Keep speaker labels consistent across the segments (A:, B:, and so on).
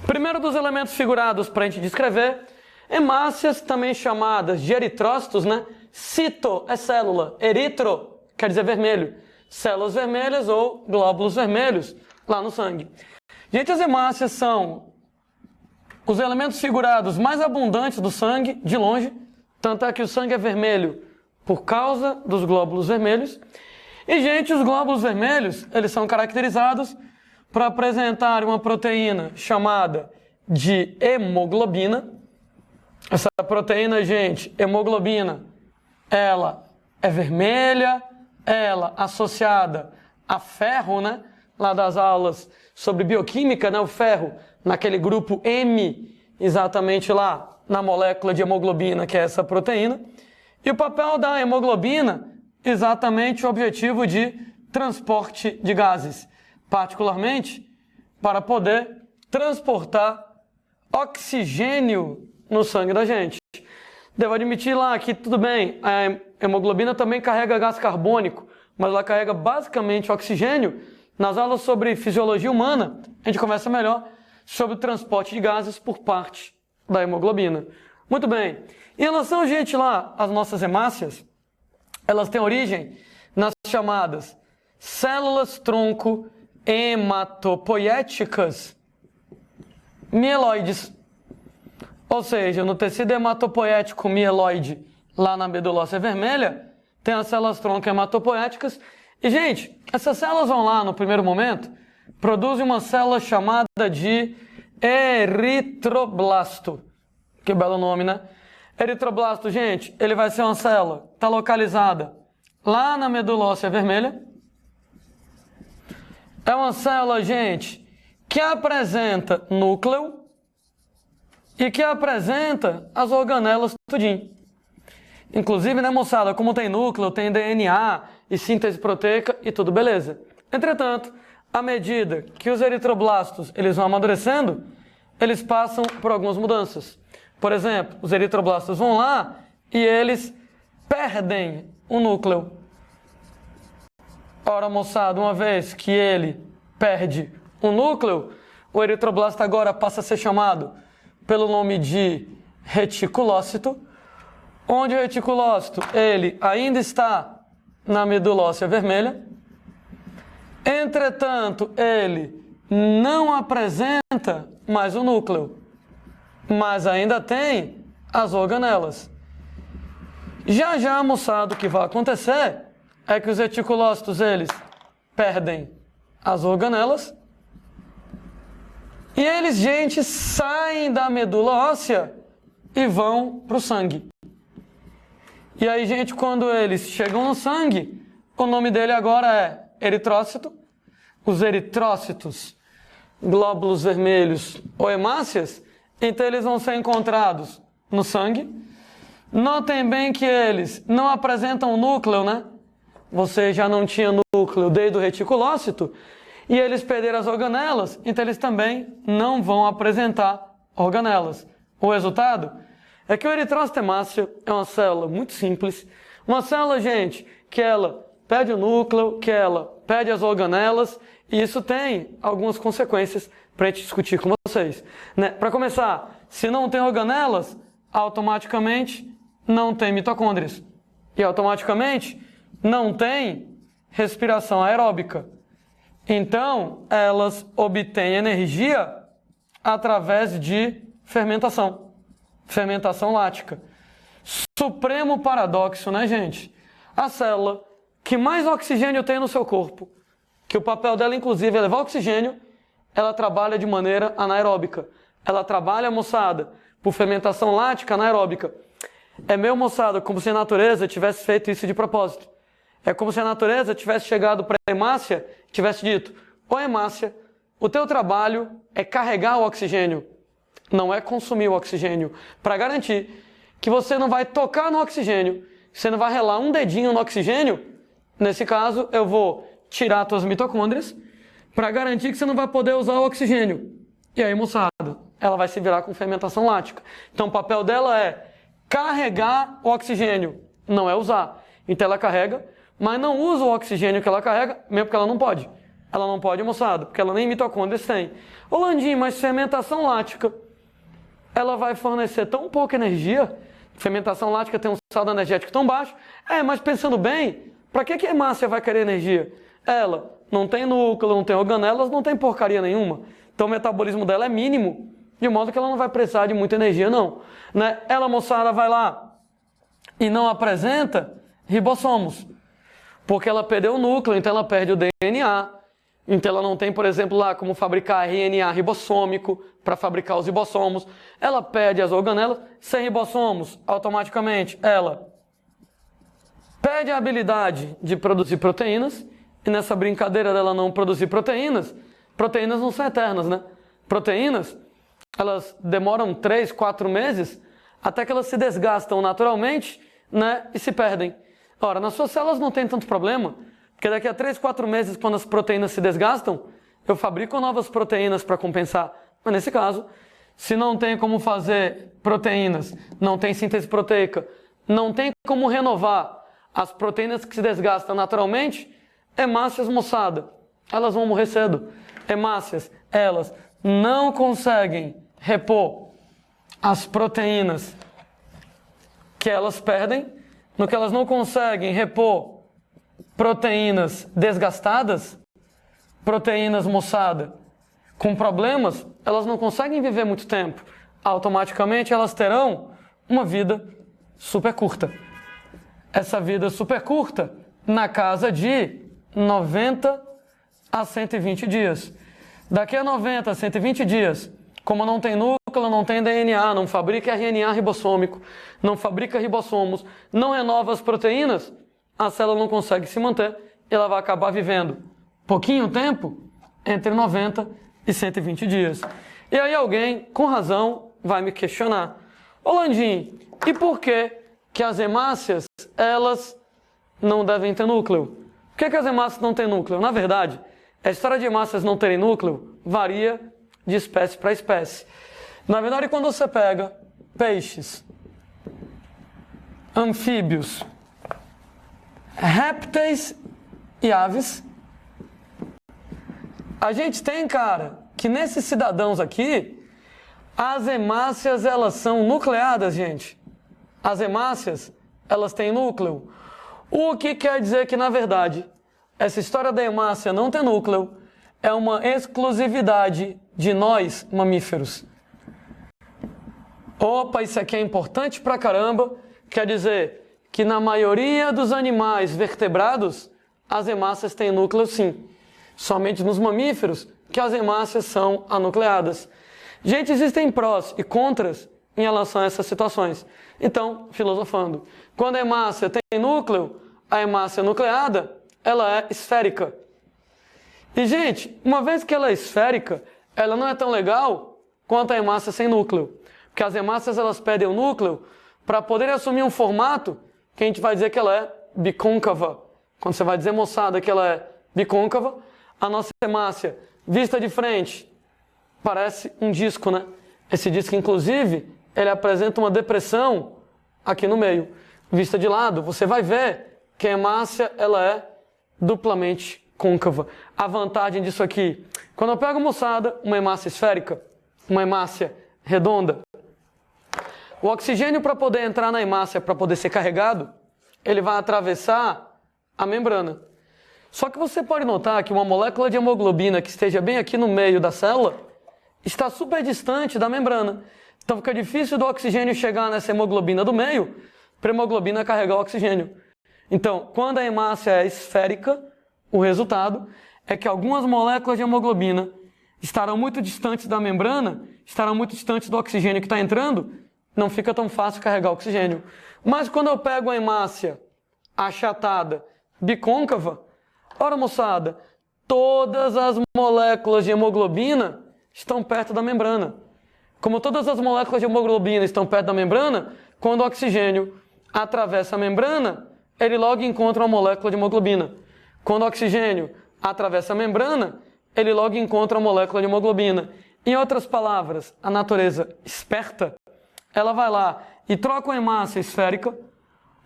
A: Primeiro dos elementos figurados para a gente descrever, hemácias, também chamadas de eritrócitos, né? Cito é célula, eritro quer dizer vermelho, células vermelhas ou glóbulos vermelhos lá no sangue. Gente, as hemácias são os elementos figurados mais abundantes do sangue, de longe, tanto é que o sangue é vermelho por causa dos glóbulos vermelhos. E, gente, os glóbulos vermelhos, eles são caracterizados para apresentar uma proteína chamada de hemoglobina. Essa proteína, gente, hemoglobina, ela é vermelha, ela associada a ferro, né? Lá das aulas sobre bioquímica, né? O ferro naquele grupo M, exatamente lá na molécula de hemoglobina, que é essa proteína. E o papel da hemoglobina, exatamente o objetivo de transporte de gases, particularmente para poder transportar oxigênio no sangue da gente. Devo admitir lá que tudo bem, a hemoglobina também carrega gás carbônico, mas ela carrega basicamente oxigênio. Nas aulas sobre fisiologia humana, a gente conversa melhor sobre o transporte de gases por parte da hemoglobina. Muito bem. Em relação, gente, lá, às nossas hemácias, elas têm origem nas chamadas células-tronco hematopoéticas mieloides. Ou seja, no tecido hematopoético mieloide, lá na medula óssea vermelha, tem as células-tronco hematopoéticas. E, gente, essas células vão lá, no primeiro momento, produzem uma célula chamada de eritroblasto. Que belo nome, né? Eritroblasto, gente, ele vai ser uma célula, está localizada lá na medula óssea vermelha. É uma célula, gente, que apresenta núcleo e que apresenta as organelas tudinho. Inclusive, né, moçada, como tem núcleo, tem DNA e síntese proteica e tudo beleza. Entretanto, à medida que os eritroblastos eles vão amadurecendo, eles passam por algumas mudanças. Por exemplo, os eritroblastos vão lá e eles perdem o núcleo. Ora, moçada, uma vez que ele perde o núcleo, o eritroblasto agora passa a ser chamado pelo nome de reticulócito, onde o reticulócito ele ainda está na medula óssea vermelha. Entretanto, ele não apresenta mais o núcleo, mas ainda tem as organelas. Já, moçada, o que vai acontecer é que os reticulócitos, eles perdem as organelas e eles, gente, saem da medula óssea e vão para o sangue. E aí, gente, quando eles chegam no sangue, o nome dele agora é eritrócito. Os eritrócitos, glóbulos vermelhos ou hemácias, então eles vão ser encontrados no sangue. Notem bem que eles não apresentam núcleo, né? Você já não tinha núcleo desde o reticulócito, e eles perderam as organelas, então eles também não vão apresentar organelas. O resultado é que o eritrócito hemáceo é uma célula muito simples, uma célula, gente, que ela perde o núcleo, que ela perde as organelas, e isso tem algumas consequências para a gente discutir com vocês. Né? Para começar, se não tem organelas, automaticamente não tem mitocôndrias. E automaticamente não tem respiração aeróbica. Então, elas obtêm energia através de fermentação. Fermentação lática. Supremo paradoxo, né, gente? A célula que mais oxigênio tem no seu corpo, que o papel dela, inclusive, é levar oxigênio, ela trabalha de maneira anaeróbica. Ela trabalha, moçada, por fermentação lática anaeróbica. É meio, moçada, como se a natureza tivesse feito isso de propósito. É como se a natureza tivesse chegado para a hemácia e tivesse dito: ô hemácia, o teu trabalho é carregar o oxigênio, não é consumir o oxigênio, para garantir que você não vai tocar no oxigênio, você não vai relar um dedinho no oxigênio. Nesse caso, eu vou tirar tuas mitocôndrias para garantir que você não vai poder usar o oxigênio. E aí, moçada, ela vai se virar com fermentação lática. Então, o papel dela é carregar o oxigênio, não é usar. Então, ela carrega, mas não usa o oxigênio que ela carrega, mesmo porque ela não pode. Ela não pode, moçada, porque ela nem mitocôndrias tem. Ô Landim, mas fermentação lática, ela vai fornecer tão pouca energia? Fermentação lática tem um saldo energético tão baixo. Mas pensando bem, para que a hemácia vai querer energia? Ela não tem núcleo, não tem organelas, não tem porcaria nenhuma. Então o metabolismo dela é mínimo, de modo que ela não vai precisar de muita energia, não. Né? Ela, moçada, vai lá e não apresenta ribossomos, porque ela perdeu o núcleo, então ela perde o DNA. Então ela não tem, por exemplo, lá como fabricar RNA ribossômico para fabricar os ribossomos. Ela perde as organelas. Sem ribossomos, automaticamente ela perde a habilidade de produzir proteínas. E nessa brincadeira dela não produzir proteínas não são eternas, né? Proteínas, elas demoram 3, 4 meses até que elas se desgastam naturalmente, né? E se perdem. Ora, nas suas células não tem tanto problema, porque daqui a 3, 4 meses, quando as proteínas se desgastam, eu fabrico novas proteínas para compensar. Mas nesse caso, se não tem como fazer proteínas, não tem síntese proteica, não tem como renovar as proteínas que se desgastam naturalmente, hemácias, moçada, elas vão morrer cedo. Hemácias, elas não conseguem repor as proteínas que elas perdem. No que elas não conseguem repor proteínas desgastadas, proteínas, moçada, com problemas, elas não conseguem viver muito tempo. Automaticamente elas terão uma vida super curta. Essa vida super curta, na casa de 90 a 120 dias. Daqui a 90 a 120 dias, como não tem núcleo, não tem DNA, não fabrica RNA ribossômico, não fabrica ribossomos, não renova as proteínas, a célula não consegue se manter e ela vai acabar vivendo pouquinho tempo, entre 90 e 120 dias. E aí alguém, com razão, vai me questionar: ô Landim, e por que as hemácias, elas não devem ter núcleo? Por que as hemácias não têm núcleo? Na verdade, a história de hemácias não terem núcleo varia de espécie para espécie. Na verdade, quando você pega peixes, anfíbios, répteis e aves, a gente tem, cara, que nesses cidadãos aqui, as hemácias, elas são nucleadas, gente. As hemácias, elas têm núcleo. O que quer dizer que, na verdade, essa história da hemácia não ter núcleo é uma exclusividade de nós, mamíferos. Opa, isso aqui é importante pra caramba. Quer dizer que na maioria dos animais vertebrados, as hemácias têm núcleo sim. Somente nos mamíferos que as hemácias são anucleadas. Gente, existem prós e contras em relação a essas situações. Então, filosofando, quando a hemácia tem núcleo, a hemácia nucleada, ela é esférica. E, gente, uma vez que ela é esférica, ela não é tão legal quanto a hemácia sem núcleo. Porque as hemácias, elas perdem o núcleo para poder assumir um formato que a gente vai dizer que ela é bicôncava. Quando você vai dizer, moçada, que ela é bicôncava, a nossa hemácia, vista de frente, parece um disco, né? Esse disco, inclusive, ele apresenta uma depressão aqui no meio. Vista de lado, você vai ver que a hemácia, ela é duplamente côncava. A vantagem disso aqui, quando eu pego, moçada, uma hemácia esférica, uma hemácia redonda, o oxigênio, para poder entrar na hemácia, para poder ser carregado, ele vai atravessar a membrana. Só que você pode notar que uma molécula de hemoglobina que esteja bem aqui no meio da célula está super distante da membrana. Então fica difícil do oxigênio chegar nessa hemoglobina do meio para a hemoglobina carregar o oxigênio. Então, quando a hemácia é esférica, o resultado é que algumas moléculas de hemoglobina estarão muito distantes da membrana, estarão muito distantes do oxigênio que está entrando, não fica tão fácil carregar o oxigênio. Mas quando eu pego a hemácia achatada, bicôncava, ora, moçada, todas as moléculas de hemoglobina estão perto da membrana. Como todas as moléculas de hemoglobina estão perto da membrana, quando o oxigênio atravessa a membrana, ele logo encontra uma molécula de hemoglobina. Quando o oxigênio atravessa a membrana, ele logo encontra a molécula de hemoglobina. Em outras palavras, a natureza esperta, ela vai lá e troca uma hemácia esférica,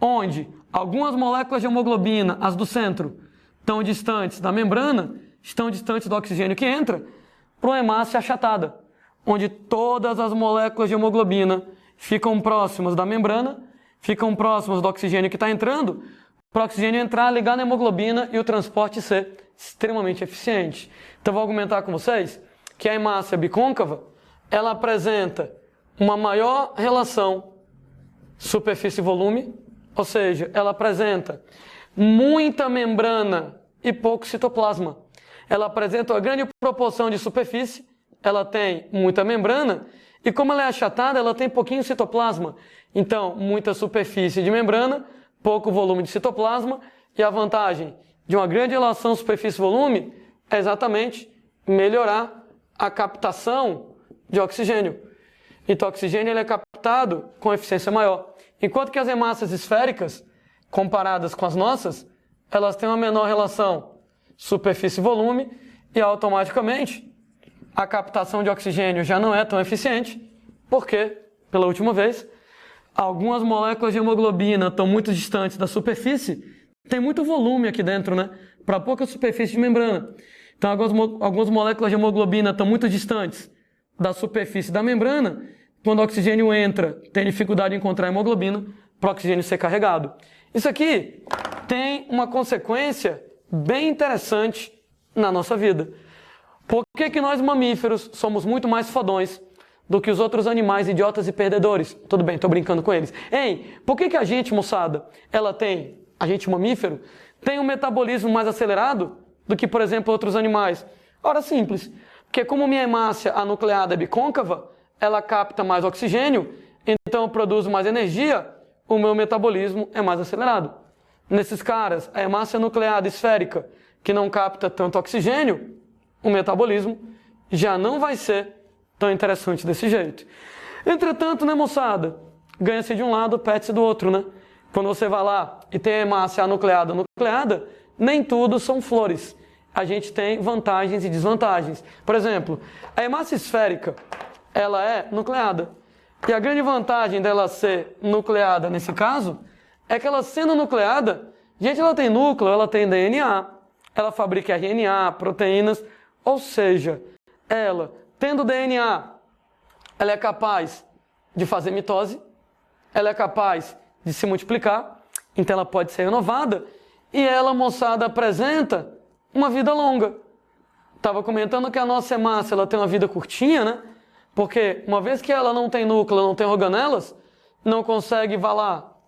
A: onde algumas moléculas de hemoglobina, as do centro, estão distantes da membrana, estão distantes do oxigênio que entra, para uma hemácia achatada, onde todas as moléculas de hemoglobina ficam próximas da membrana, ficam próximas do oxigênio que está entrando, para o oxigênio entrar, ligar na hemoglobina e o transporte ser extremamente eficiente. Então, vou argumentar com vocês que a hemácia bicôncava, ela apresenta uma maior relação superfície-volume, ou seja, ela apresenta muita membrana e pouco citoplasma. Ela apresenta uma grande proporção de superfície, ela tem muita membrana, e como ela é achatada, ela tem pouquinho citoplasma. Então, muita superfície de membrana, pouco volume de citoplasma, e a vantagem de uma grande relação superfície-volume é exatamente melhorar a captação de oxigênio. Então, o oxigênio ele é captado com eficiência maior. Enquanto que as hemácias esféricas, comparadas com as nossas, elas têm uma menor relação superfície-volume e automaticamente a captação de oxigênio já não é tão eficiente, porque, pela última vez, algumas moléculas de hemoglobina estão muito distantes da superfície, tem muito volume aqui dentro, né? Para pouca superfície de membrana. Então, algumas moléculas de hemoglobina estão muito distantes da superfície da membrana. Quando o oxigênio entra, tem dificuldade em encontrar hemoglobina para o oxigênio ser carregado. Isso aqui tem uma consequência bem interessante na nossa vida. Por que nós mamíferos somos muito mais fodões do que os outros animais idiotas e perdedores? Tudo bem, estou brincando com eles. Hein, por que a gente, moçada, a gente mamífero, tem um metabolismo mais acelerado do que, por exemplo, outros animais? Ora, simples. Porque como minha hemácia anucleada é bicôncava, ela capta mais oxigênio, então eu produzo mais energia, o meu metabolismo é mais acelerado. Nesses caras, a hemácia nucleada esférica, que não capta tanto oxigênio, o metabolismo já não vai ser tão interessante desse jeito. Entretanto, né, moçada? Ganha-se de um lado, perde-se do outro, né? Quando você vai lá e tem a hemácia anucleada, nem tudo são flores. A gente tem vantagens e desvantagens. Por exemplo, a hemácia esférica, ela é nucleada. E a grande vantagem dela ser nucleada nesse caso é que ela sendo nucleada, gente, ela tem núcleo, ela tem DNA, ela fabrica RNA, proteínas, ou seja, ela tendo DNA, ela é capaz de fazer mitose, ela é capaz de se multiplicar, então ela pode ser renovada, e ela, moçada, apresenta uma vida longa. Estava comentando que a nossa hemácia ela tem uma vida curtinha, né? Porque uma vez que ela não tem núcleo, não tem organelas, não consegue,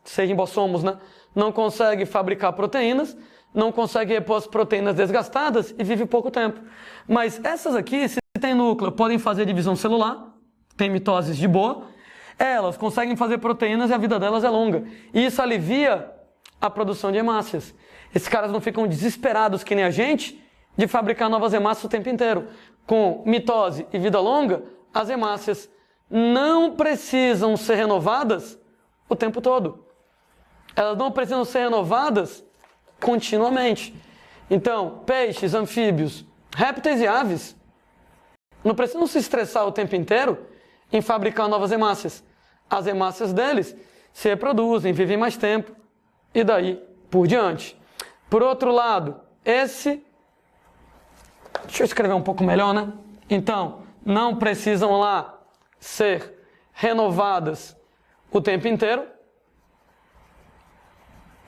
A: ser ribossomos, né? Não consegue fabricar proteínas, não consegue repor as proteínas desgastadas e vive pouco tempo. Mas essas aqui, se tem núcleo, podem fazer divisão celular, tem mitoses de boa, elas conseguem fazer proteínas e a vida delas é longa. E isso alivia a produção de hemácias. Esses caras não ficam desesperados que nem a gente de fabricar novas hemácias o tempo inteiro. Com mitose e vida longa, as hemácias não precisam ser renovadas o tempo todo. Elas não precisam ser renovadas continuamente. Então, peixes, anfíbios, répteis e aves não precisam se estressar o tempo inteiro em fabricar novas hemácias. As hemácias deles se reproduzem, vivem mais tempo e daí por diante. Por outro lado, deixa eu escrever um pouco melhor, né? Então, não precisam lá ser renovadas o tempo inteiro.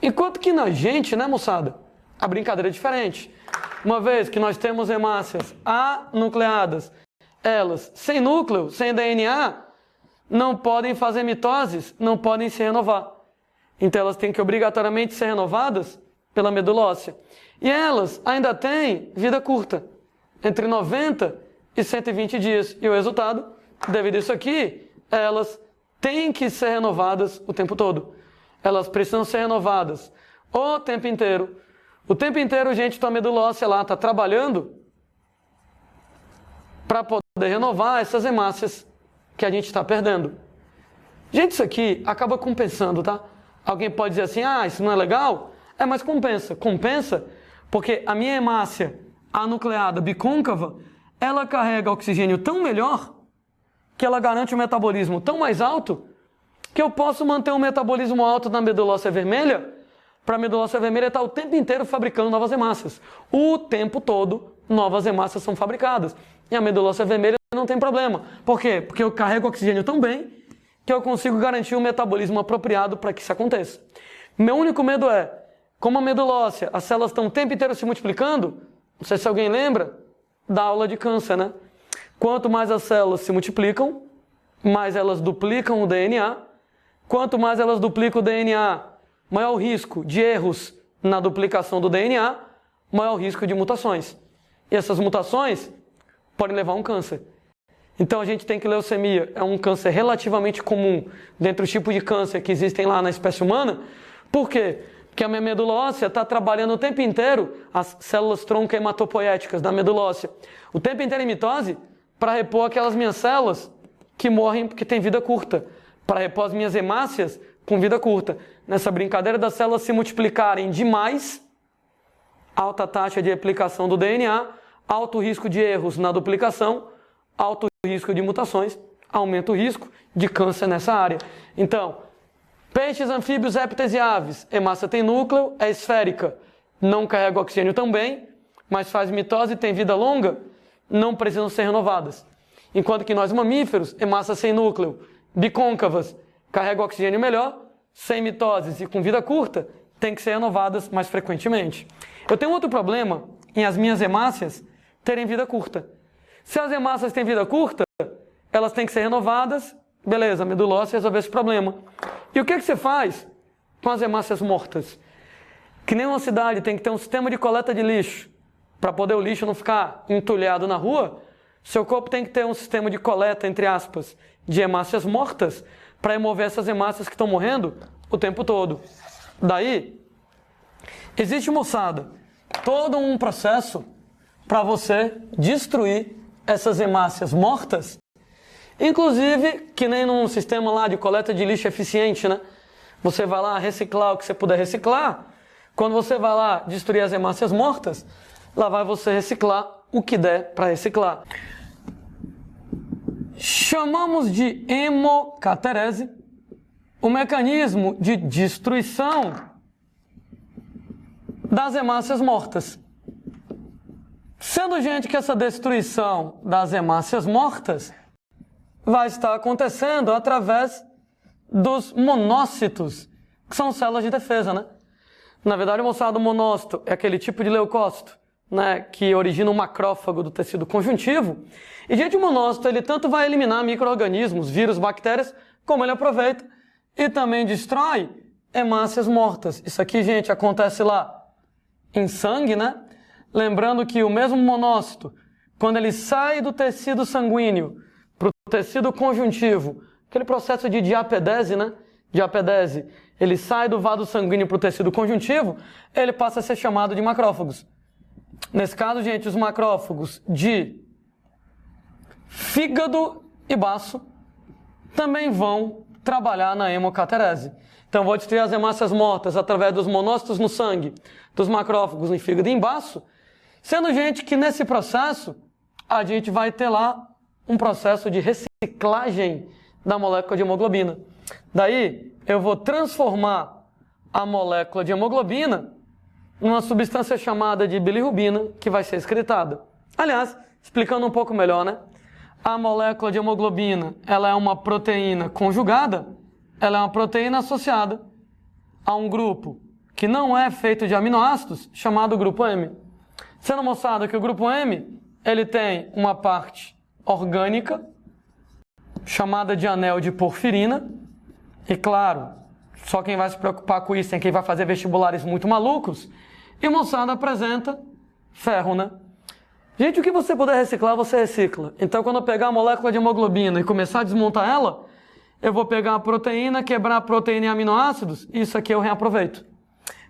A: Enquanto que na gente, né, moçada? A brincadeira é diferente. Uma vez que nós temos hemácias anucleadas, elas sem núcleo, sem DNA, não podem fazer mitoses, não podem se renovar. Então elas têm que obrigatoriamente ser renovadas pela medula óssea. E elas ainda têm vida curta, entre 90 e 120 dias. E o resultado, devido a isso aqui, elas têm que ser renovadas o tempo todo. Elas precisam ser renovadas o tempo inteiro. O tempo inteiro, gente, a medula óssea lá está trabalhando para poder renovar essas hemácias que a gente está perdendo. Gente, isso aqui acaba compensando, tá? Alguém pode dizer assim, isso não é legal? Mas compensa. Compensa porque a minha hemácia anucleada bicôncava, ela carrega oxigênio tão melhor que ela garante um metabolismo tão mais alto que eu posso manter um metabolismo alto na medula óssea vermelha para a medula óssea vermelha estar o tempo inteiro fabricando novas hemácias. O tempo todo, novas hemácias são fabricadas. E a medula óssea vermelha não tem problema. Por quê? Porque eu carrego oxigênio tão bem que eu consigo garantir um metabolismo apropriado para que isso aconteça. Meu único medo é, como a medula óssea, as células estão o tempo inteiro se multiplicando, não sei se alguém lembra da aula de câncer, né? Quanto mais as células se multiplicam, mais elas duplicam o DNA. Quanto mais elas duplicam o DNA, maior o risco de erros na duplicação do DNA, maior o risco de mutações. E essas mutações podem levar a um câncer. Então a gente tem que leucemia é um câncer relativamente comum dentre os tipos de câncer que existem lá na espécie humana. Por quê? Porque a minha medula óssea está trabalhando o tempo inteiro as células tronco hematopoéticas da medula óssea. O tempo inteiro em mitose para repor aquelas minhas células que morrem porque têm vida curta. Para repor as minhas hemácias com vida curta. Nessa brincadeira das células se multiplicarem demais, alta taxa de replicação do DNA, alto risco de erros na duplicação, alto risco de mutações, aumenta o risco de câncer nessa área. Então, peixes, anfíbios, répteis e aves, hemácia tem núcleo, é esférica, não carrega oxigênio também, mas faz mitose e tem vida longa, não precisam ser renovadas. Enquanto que nós mamíferos, hemácia sem núcleo, bicôncavas, carregam oxigênio melhor, sem mitoses e com vida curta, tem que ser renovadas mais frequentemente. Eu tenho outro problema em as minhas hemácias terem vida curta. Se as hemácias têm vida curta, elas têm que ser renovadas, beleza, a medula óssea resolveu esse problema. E o que você faz com as hemácias mortas? Que nem uma cidade tem que ter um sistema de coleta de lixo, para poder o lixo não ficar entulhado na rua, seu corpo tem que ter um sistema de coleta, entre aspas, de hemácias mortas, para remover essas hemácias que estão morrendo o tempo todo. Daí, existe, moçada, todo um processo para você destruir essas hemácias mortas, inclusive, que nem num sistema lá de coleta de lixo eficiente, né? Você vai lá reciclar o que você puder reciclar. Quando você vai lá destruir as hemácias mortas, lá vai você reciclar o que der para reciclar. Chamamos de hemocaterese o mecanismo de destruição das hemácias mortas. Sendo, gente, que essa destruição das hemácias mortas vai estar acontecendo através dos monócitos, que são células de defesa, né? Na verdade, moçada, o monócito é aquele tipo de leucócito, né, que origina um macrófago do tecido conjuntivo. E, gente, o monócito, ele tanto vai eliminar micro-organismos, vírus, bactérias, como ele aproveita e também destrói hemácias mortas. Isso aqui, gente, acontece lá em sangue, né? Lembrando que o mesmo monócito, quando ele sai do tecido sanguíneo para o tecido conjuntivo, aquele processo de diapedese, né? Diapedese, ele sai do vado sanguíneo para o tecido conjuntivo, ele passa a ser chamado de macrófagos. Nesse caso, gente, os macrófagos de fígado e baço também vão trabalhar na hemocaterese. Então, vou destruir as hemácias mortas através dos monócitos no sangue, dos macrófagos em fígado e em baço, sendo, gente, que nesse processo a gente vai ter lá um processo de reciclagem da molécula de hemoglobina. Daí, eu vou transformar a molécula de hemoglobina numa substância chamada de bilirrubina, que vai ser excretada. Aliás, explicando um pouco melhor, né? A molécula de hemoglobina, ela é uma proteína conjugada, ela é uma proteína associada a um grupo que não é feito de aminoácidos, chamado grupo M. Sendo, moçada, que o grupo M, ele tem uma parte orgânica, chamada de anel de porfirina, e claro, só quem vai se preocupar com isso é quem vai fazer vestibulares muito malucos, e, moçada, apresenta ferro, né? Gente, o que você puder reciclar, você recicla. Então, quando eu pegar a molécula de hemoglobina e começar a desmontar ela, eu vou pegar a proteína, quebrar a proteína em aminoácidos, e isso aqui eu reaproveito.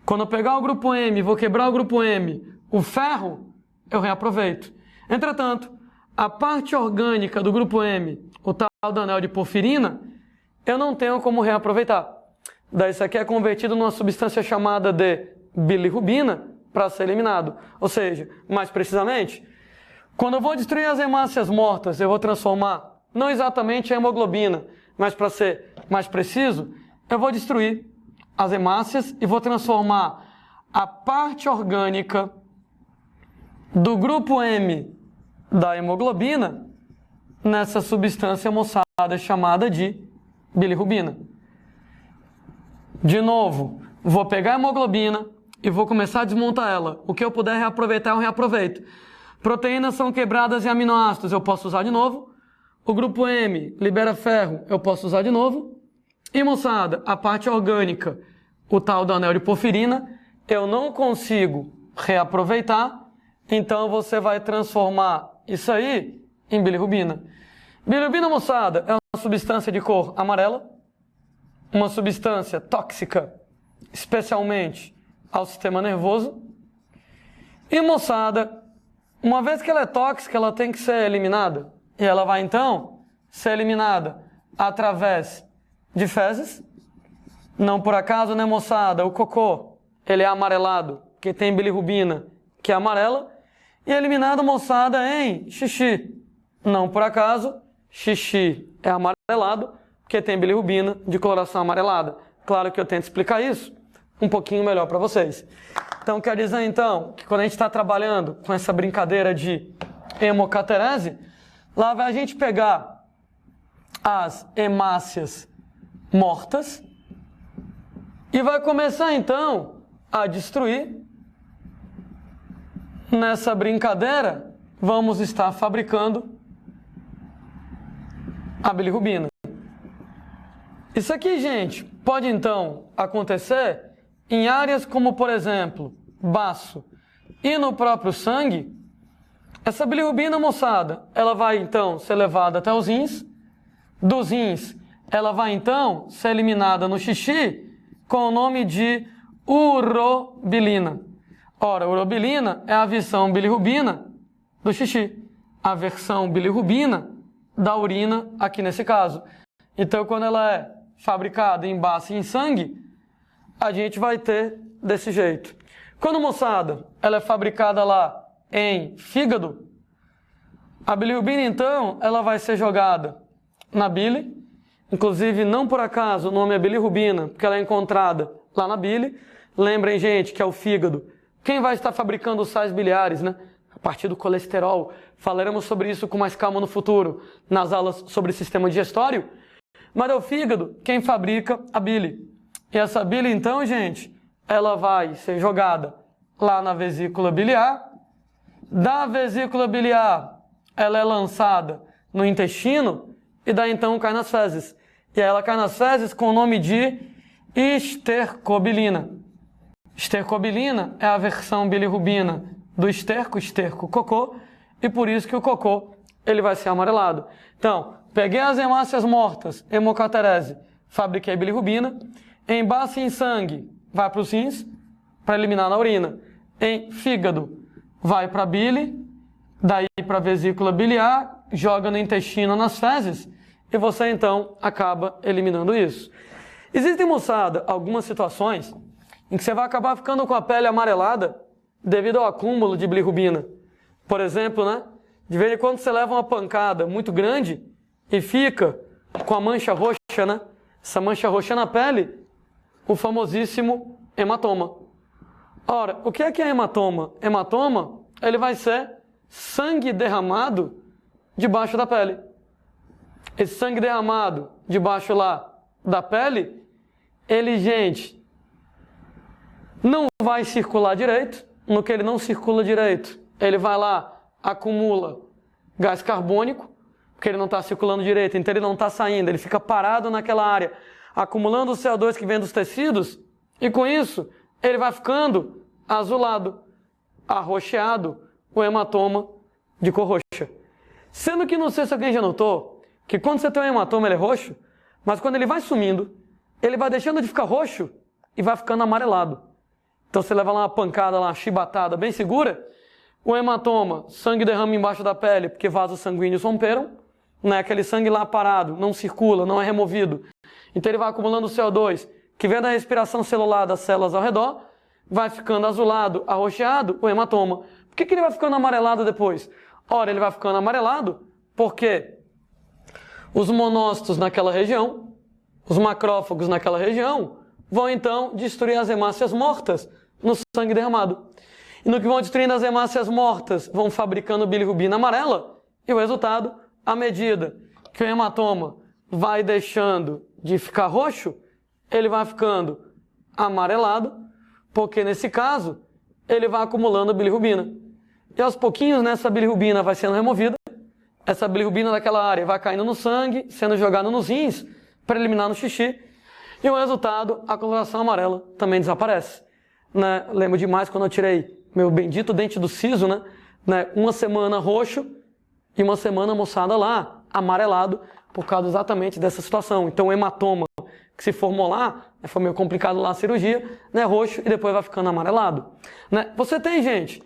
A: Quando eu pegar o grupo M, vou quebrar o grupo M, o ferro, eu reaproveito. Entretanto, a parte orgânica do grupo M, o tal do anel de porfirina, eu não tenho como reaproveitar. Daí isso aqui é convertido numa substância chamada de bilirrubina para ser eliminado. Ou seja, mais precisamente, quando eu vou destruir as hemácias mortas, eu vou transformar não exatamente a hemoglobina, mas para ser mais preciso, eu vou destruir as hemácias e vou transformar a parte orgânica do grupo M da hemoglobina nessa substância moçada chamada de bilirrubina. De novo, vou pegar a hemoglobina e vou começar a desmontar ela. O que eu puder reaproveitar, eu reaproveito. Proteínas são quebradas em aminoácidos, eu posso usar de novo. O grupo M libera ferro, eu posso usar de novo. E, moçada, a parte orgânica, o tal do anel de porfirina, eu não consigo reaproveitar, então você vai transformar isso aí em bilirrubina. Bilirrubina, moçada, é uma substância de cor amarela, uma substância tóxica, especialmente ao sistema nervoso. E, moçada, uma vez que ela é tóxica, ela tem que ser eliminada. E ela vai, então, ser eliminada através de fezes. Não por acaso, né, moçada? O cocô, ele é amarelado, que tem bilirrubina, que é amarela. E é eliminado, moçada, em xixi. Não por acaso, xixi é amarelado, porque tem bilirrubina de coloração amarelada. Claro que eu tento explicar isso um pouquinho melhor para vocês. Então, quer dizer, então, que quando a gente está trabalhando com essa brincadeira de hemocaterese, lá vai a gente pegar as hemácias mortas e vai começar, então, a destruir. Nessa brincadeira, vamos estar fabricando a bilirrubina. Isso aqui, gente, pode, então, acontecer em áreas como, por exemplo, baço e no próprio sangue. Essa bilirrubina, moçada, ela vai, então, ser levada até os rins. Dos rins, ela vai, então, ser eliminada no xixi com o nome de urobilina. Ora, urobilina é a versão bilirrubina do xixi. A versão bilirrubina da urina, aqui nesse caso. Então, quando ela é fabricada em baço e em sangue, a gente vai ter desse jeito. Quando, moçada, ela é fabricada lá em fígado, a bilirrubina, então, ela vai ser jogada na bile. Inclusive, não por acaso o nome é bilirrubina, porque ela é encontrada lá na bile. Lembrem, gente, que é o fígado quem vai estar fabricando os sais biliares, né? A partir do colesterol. Falaremos sobre isso com mais calma no futuro, nas aulas sobre sistema digestório. Mas é o fígado quem fabrica a bile. E essa bile, então, gente, ela vai ser jogada lá na vesícula biliar. Da vesícula biliar, ela é lançada no intestino e daí, então, cai nas fezes. E aí ela cai nas fezes com o nome de estercobilina. Estercobilina é a versão bilirrubina do esterco, cocô, e por isso que o cocô ele vai ser amarelado. Então, peguei as hemácias mortas, hemocaterese, fabriquei bilirrubina, em baço e em sangue, vai para os rins, para eliminar na urina. Em fígado, vai para a bile, daí para a vesícula biliar, joga no intestino, nas fezes, e você então acaba eliminando isso. Existem, moçada, algumas situações em que você vai acabar ficando com a pele amarelada devido ao acúmulo de bilirrubina. Por exemplo, né? De vez em quando você leva uma pancada muito grande e fica com a mancha roxa, né? Essa mancha roxa na pele, o famosíssimo hematoma. Ora, o que é hematoma? Hematoma, ele vai ser sangue derramado debaixo da pele. Esse sangue derramado debaixo lá da pele, ele, gente, não vai circular direito. No que ele não circula direito, ele vai lá, acumula gás carbônico, porque ele não está circulando direito, então ele não está saindo, ele fica parado naquela área, acumulando o CO2 que vem dos tecidos, e com isso, ele vai ficando azulado, arroxeado, o hematoma de cor roxa. Sendo que, não sei se alguém já notou, que quando você tem um hematoma, ele é roxo, mas quando ele vai sumindo, ele vai deixando de ficar roxo e vai ficando amarelado. Então você leva lá uma pancada, lá, uma chibatada bem segura, o hematoma, sangue derrama embaixo da pele porque vasos sanguíneos romperam, né? Aquele sangue lá parado, não circula, não é removido. Então ele vai acumulando CO2, que vem da respiração celular das células ao redor, vai ficando azulado, arroxeado, o hematoma. Por que ele vai ficando amarelado depois? Ora, ele vai ficando amarelado porque os monócitos naquela região, os macrófagos naquela região, vão então destruir as hemácias mortas no sangue derramado. E no que vão destruindo as hemácias mortas, vão fabricando bilirrubina amarela, e o resultado, à medida que o hematoma vai deixando de ficar roxo, ele vai ficando amarelado, porque nesse caso, ele vai acumulando bilirrubina. E aos pouquinhos, essa bilirrubina vai sendo removida, essa bilirrubina daquela área vai caindo no sangue, sendo jogada nos rins, para eliminar no xixi, e o resultado, a coloração amarela também desaparece. Lembro demais quando eu tirei meu bendito dente do siso, uma semana roxo e uma semana, moçada, lá, amarelado, por causa exatamente dessa situação. Então o hematoma que se formou lá, foi meio complicado lá a cirurgia, roxo e depois vai ficando amarelado. Você tem, gente,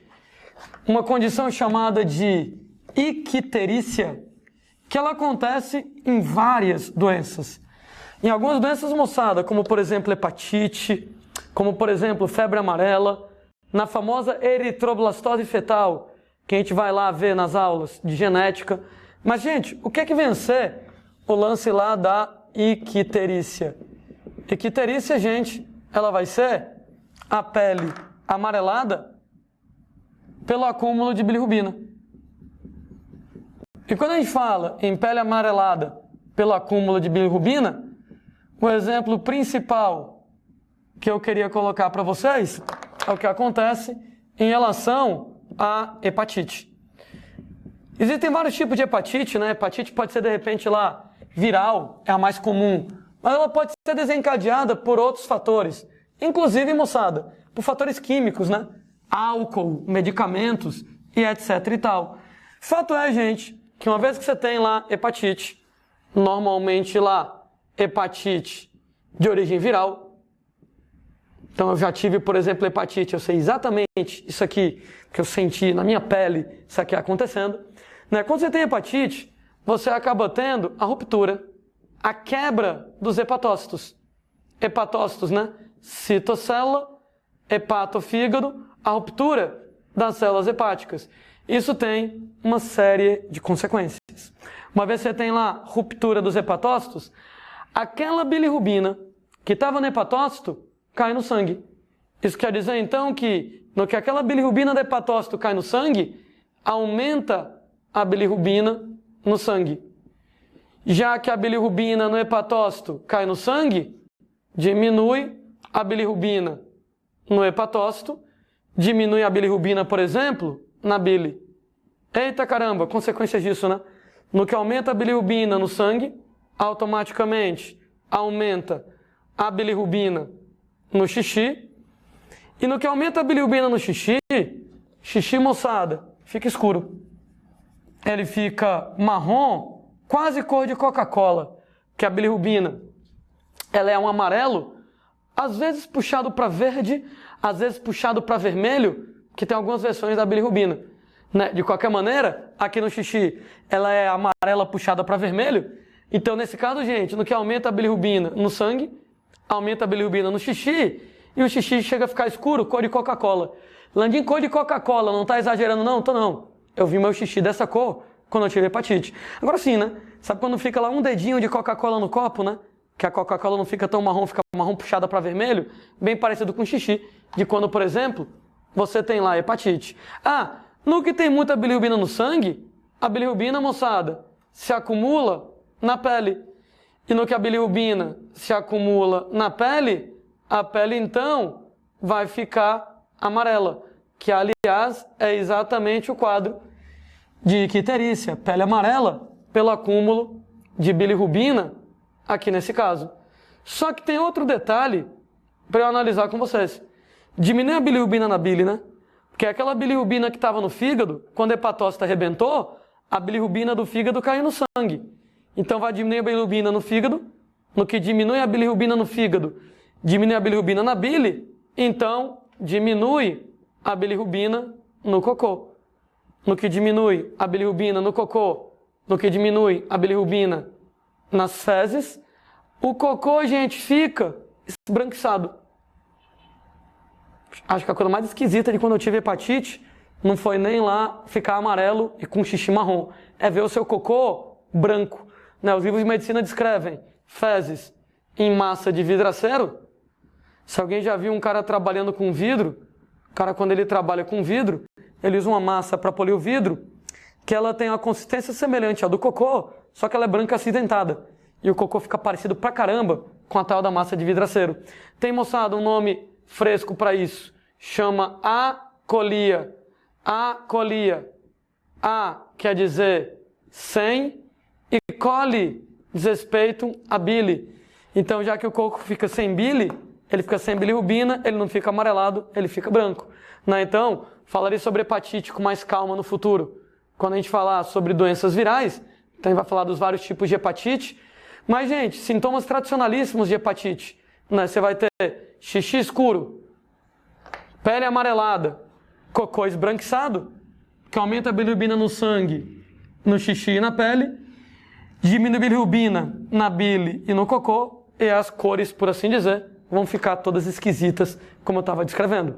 A: uma condição chamada de icterícia, que ela acontece em várias doenças. Em algumas doenças, moçada, como por exemplo hepatite, como por exemplo febre amarela, na famosa eritroblastose fetal, que a gente vai lá ver nas aulas de genética. Mas, gente, o que vem a ser o lance lá da icterícia? Icterícia, gente, ela vai ser a pele amarelada pelo acúmulo de bilirrubina. E quando a gente fala em pele amarelada pelo acúmulo de bilirrubina, o exemplo principal que eu queria colocar para vocês é o que acontece em relação à hepatite. Existem vários tipos de hepatite, Hepatite pode ser, de repente, lá, viral, é a mais comum, mas ela pode ser desencadeada por outros fatores, inclusive, moçada, por fatores químicos, Álcool, medicamentos e etc e tal. Fato é, gente, que uma vez que você tem lá hepatite, normalmente lá, hepatite de origem viral. Então eu já tive, por exemplo, hepatite, eu sei exatamente isso aqui que eu senti na minha pele, isso aqui acontecendo. Quando você tem hepatite, você acaba tendo a ruptura, a quebra dos hepatócitos. Hepatócitos, citocélula, hepatofígado, a ruptura das células hepáticas. Isso tem uma série de consequências. Uma vez que você tem lá ruptura dos hepatócitos, aquela bilirrubina que estava no hepatócito cai no sangue. Isso quer dizer, então, que no que aquela bilirrubina do hepatócito cai no sangue, aumenta a bilirrubina no sangue. Já que a bilirrubina no hepatócito cai no sangue, diminui a bilirrubina no hepatócito, diminui a bilirrubina, por exemplo, na bile. Eita caramba, consequências disso, No que aumenta a bilirrubina no sangue, automaticamente aumenta a bilirrubina no xixi. E no que aumenta a bilirrubina no xixi, moçada, fica escuro. Ele fica marrom, quase cor de Coca-Cola, que a bilirrubina, ela é um amarelo, às vezes puxado para verde, às vezes puxado para vermelho, que tem algumas versões da bilirrubina. De qualquer maneira, aqui no xixi, ela é amarela puxada para vermelho. Então, nesse caso, gente, no que aumenta a bilirrubina no sangue, aumenta a bilirrubina no xixi, e o xixi chega a ficar escuro, cor de Coca-Cola. Landim, cor de Coca-Cola, não tá exagerando não? Tô não. Eu vi meu xixi dessa cor quando eu tive hepatite. Agora sim, Sabe quando fica lá um dedinho de Coca-Cola no copo, Que a Coca-Cola não fica tão marrom, fica marrom puxada para vermelho, bem parecido com xixi, de quando, por exemplo, você tem lá hepatite. No que tem muita bilirrubina no sangue, a bilirrubina, moçada, se acumula na pele. E no que a bilirrubina se acumula na pele, a pele então vai ficar amarela, que aliás é exatamente o quadro de icterícia, pele amarela pelo acúmulo de bilirrubina, aqui nesse caso. Só que tem outro detalhe para eu analisar com vocês. Diminui a bilirrubina na bile, Porque aquela bilirrubina que estava no fígado, quando a hepatócito arrebentou, a bilirrubina do fígado caiu no sangue. Então vai diminuir a bilirrubina no fígado, no que diminui a bilirrubina no fígado, diminui a bilirrubina na bile, então diminui a bilirrubina no cocô. No que diminui a bilirrubina no cocô, no que diminui a bilirrubina nas fezes, o cocô, gente, fica esbranquiçado. Acho que a coisa mais esquisita de quando eu tive hepatite não foi nem lá ficar amarelo e com xixi marrom. É ver o seu cocô branco. Os livros de medicina descrevem fezes em massa de vidraceiro, Se alguém já viu um cara trabalhando com vidro, o cara, quando ele trabalha com vidro, ele usa uma massa para polir o vidro, que ela tem uma consistência semelhante à do cocô, só que ela é branca acidentada. E o cocô fica parecido pra caramba com a tal da massa de vidraceiro. Tem, moçada, um nome fresco para isso. Chama acolia. Acolia. A quer dizer sem e coli, desrespeito a bile. Então, já que o coco fica sem bile, ele fica sem bilirrubina, ele não fica amarelado, ele fica branco. Né? Então, falarei sobre hepatite com mais calma no futuro. Quando a gente falar sobre doenças virais, então a gente vai falar dos vários tipos de hepatite. Mas, gente, sintomas tradicionalíssimos de hepatite. Né? Você vai ter xixi escuro, pele amarelada, cocô esbranquiçado, que aumenta a bilirrubina no sangue, no xixi e na pele, diminui a bilirrubina na bile e no cocô, e as cores, por assim dizer, vão ficar todas esquisitas, como eu estava descrevendo.